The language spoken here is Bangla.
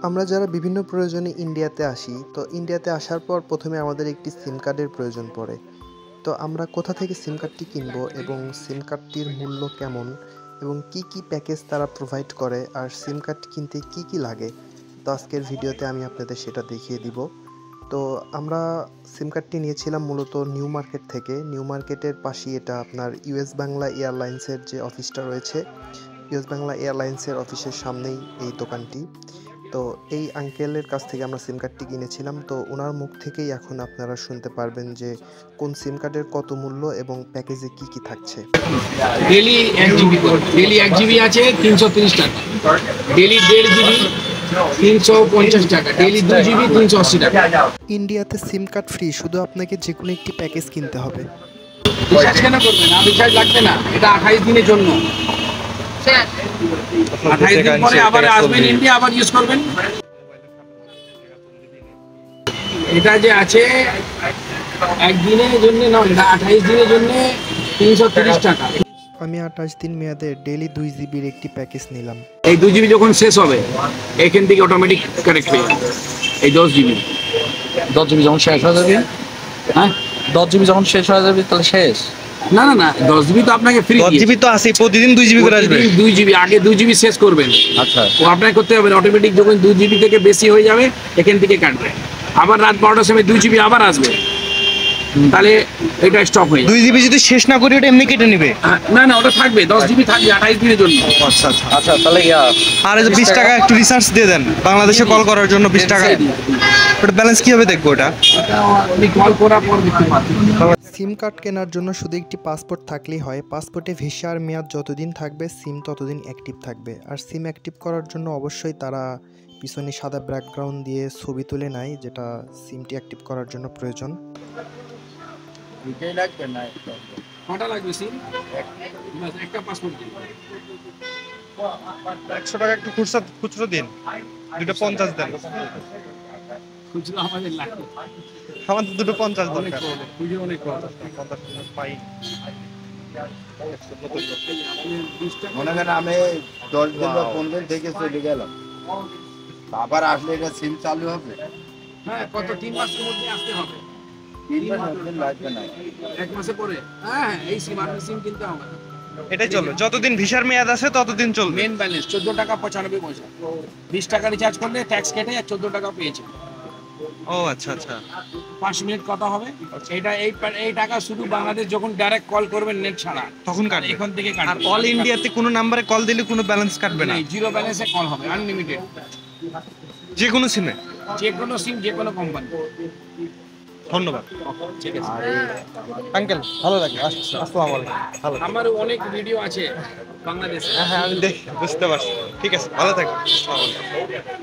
আমরা যারা বিভিন্ন প্রয়োজনে ইন্ডিয়াতে আসি, তো ইন্ডিয়াতে আসার পর প্রথমে আমাদের একটি সিম কার্ডের প্রয়োজন পড়ে। তো আমরা কোথা থেকে সিম কার্ডটি কিনবো এবং সিম কার্ডটির মূল্য কেমন এবং কি প্যাকেজ তারা প্রোভাইড করে আর সিম কার্ড কিনতে কি লাগে, তো আজকের ভিডিওতে আমি আপনাদের সেটা দেখিয়ে দিব। তো আমরা সিম কার্ডটি নিয়েছিলাম মূলত নিউ মার্কেট থেকে। নিউ মার্কেটের পাশেই এটা আপনার ইউএস বাংলা এয়ারলাইন্সের যে অফিসটা রয়েছে, ইউএস বাংলা এয়ারলাইন্সের অফিসের সামনেই এই দোকানটি। তো এই আঙ্কেলের কাছ থেকে আমরা সিম কার্ডটি কিনেছিলাম। তো ওনার মুখ থেকেই এখন আপনারা শুনতে পারবেন যে কোন সিম কার্ডের কত মূল্য এবং প্যাকেজে কি থাকছে। ডেলি 1 জিবি ডেলি 1 জিবি আছে 330 টাকা, ডেলি 1.5 জিবি 350 টাকা, ডেলি 2 জিবি 380 টাকা। ইন্ডিয়াতে সিম কার্ড ফ্রি, শুধু আপনাকে যে কোনো একটি প্যাকেজ কিনতে হবে। রিচার্জ কেন করবেন? না, রিচার্জ লাগবে না, এটা 28 দিনের জন্য। 28 দিন পরে আবার আসবেন ইন্ডিয়া, আবার ইউজ করবেন। এটা যে আছে একদিনের জন্য নয়, এটা 28 দিনের জন্য 330 টাকা। আমি 28 দিন মেয়াদের ডেলি 2 জিবির একটি প্যাকেজ নিলাম। এই 2 জিবি যখন শেষ হবে এখান থেকে অটোমেটিক কানেক্ট হয়ে যাবে। এই 10 জিবি যখন শেষ হয়ে যাবে, হ্যাঁ 10 জিবি যখন শেষ হয়ে যাবে তাহলে শেষ। না 10 জিবি তো আপনাকে ফ্রি। 10 জিবি তো আছে, প্রতিদিন 2 জিবি করে আসবে। 2 জিবি আগে 2 জিবি শেষ করবেন, আচ্ছা, ও আপনাকে করতে হবে অটোমেটিক। যখন 2 জিবি থেকে বেশি হয়ে যাবে এখান থেকে কাটবে, আবার রাত 12টার সময় 2 জিবি আবার আসবে, তাহলে এটা স্টপ হয়ে যাবে। 2 জিবি যদি শেষ না করি ওটা এমনি কেটে নেবে? না ওটা থাকবে, 10 জিবি থাকবে 28 দিনের জন্য। আচ্ছা তাহলে আর 20 টাকা একটু রিসার্চ দিয়ে দেন বাংলাদেশে কল করার জন্য। 20 টাকা ওটা ব্যালেন্স কিভাবে দেখবো? ওটা আপনি কল করার পর দেখতে পাবেন। সিম কার্ড কেনার জন্য শুধু একটি পাসপোর্ট থাকলেই হয়। পাসপোর্টে ভিসার মেয়াদ যতদিন থাকবে সিম ততদিন অ্যাক্টিভ থাকবে। আর সিম অ্যাক্টিভ করার জন্য অবশ্যই তারা পিছনে সাদা ব্যাকগ্রাউন্ড দিয়ে ছবি তুলে নেয়, যেটা সিমটি অ্যাক্টিভ করার জন্য প্রয়োজন। কটা লাগবে সিম? একটা পাসপোর্ট। 100 টাকা একটু খুচরো দিন, 250 দেন। খুচরো আমাদের লাগবে, আমাদের 250 দরকার। খুচরো অনেক কম। 50 পাই। মনে করেন আমি 10 দিন বা 15 দিন থেকে চলে গেলাম, আবার আসলে এটা সিম চালু হবে? হ্যাঁ, কত 3 মাসের মধ্যে আসতে হবে। 3 মাস লাগবে না, 1 মাসে পরে। হ্যাঁ এই সিম, আপনি সিম কিনতে হবে। এটাই চলবে, যতদিন ভিসার মেয়াদ আছে ততদিন চলবে। মেন ব্যালেন্স 14 টাকা 95 পয়সা। 20 টাকা রিচার্জ করলে ট্যাক্স কেটে 14 টাকা পেয়েছে। ও আচ্ছা 5 মিনিট কথা হবে। এটা এই টাকা শুধু বাংলাদেশ যখন ডাইরেক্ট কল করবেন নেট ছাড়া তখন কাটবে, এখান থেকে আর কাটবে। অল ইন্ডিয়াতে কোনো নাম্বারে কল দিলে কোনো ব্যালেন্স কাটবে না? জিরো ব্যালেন্সে কল হবে, আনলিমিটেড, যে কোনো সিমে, যে কোনো সিম, যে কোনো কোম্পানি। ধন্যবাদ। ঠিক আছে আঙ্কেল, ভালো লাগে। আসসালামু আলাইকুম। ভালো। আমার অনেক ভিডিও আছে বাংলাদেশে। হ্যাঁ আমি বুঝতে পারছি। ঠিক আছে, ভালো থাকবেন। আসসালামু আলাইকুম।